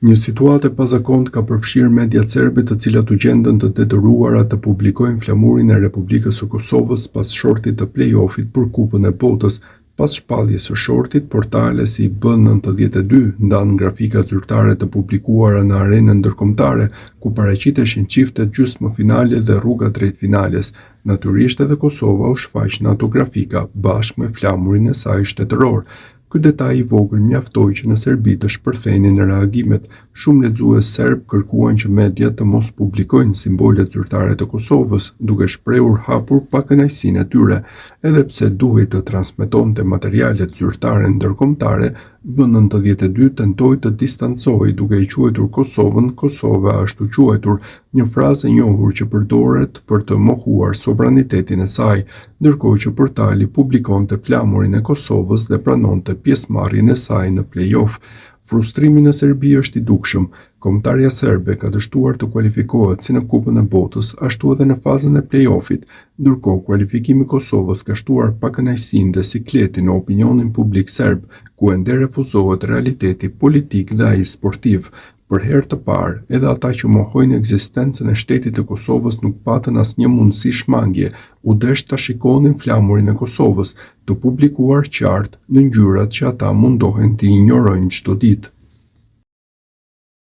Një situatë e pazakontë ka përfshirë mediat serbe të cilat u gjendën të detyruara të publikojnë flamurin e Republikës së Kosovës pas shortit të play-offit për Kupën e Botës. Pas shpalljes së shortit, portale si B92 ndanë grafika zyrtare të publikuara në arenën ndërkombëtare, ku paraqiteshin çiftet gjysmëfinale dhe rruga drejt finales. Natyrisht edhe Kosova u shfaq në ato grafika bashkë me flamurin e saj shtetëror. Ky detaj i vogël mjaftoi që në Serbi të shpërthenin reagimet. Shumë lexues serb kërkuan që mediat të mos publikojnë simbolet zyrtare të Kosovës, duke shprehur hapur pakënaqësinë e tyre. Edhe pse duhej të transmetonte materialet zyrtare ndërkombëtare, B92 tentoi të distancohej duke i quajtur Kosovën Kosova ashtu quajtur, një frazë e njohur që përdoret për të mohuar sovranitetin e saj, ndërkohë që portali publikonte flamurin e Kosovës dhe pranonte pjesëmarrjen e saj në play-off. Frustrimi në Serbi është i dukshëm. Kombëtarja serbe ka dështuar të kualifikohet si në Kupën e Botës, ashtu edhe në fazën e play-offit, ndërkohë kualifikimi i Kosovës ka shtuar pakënaqësinë dhe sikletin në opinionin publik serb, ku ende refuzohet realiteti politik dhe ai sportiv. Për herë të parë, edhe ata që mohojnë ekzistencën e shtetit të Kosovës nuk patën asnjë mundësi shmangje, u desh ta shikonin flamurin e Kosovës, të publikuar qartë në ngjyrat që ata mundohen t'i injorojnë çdo ditë.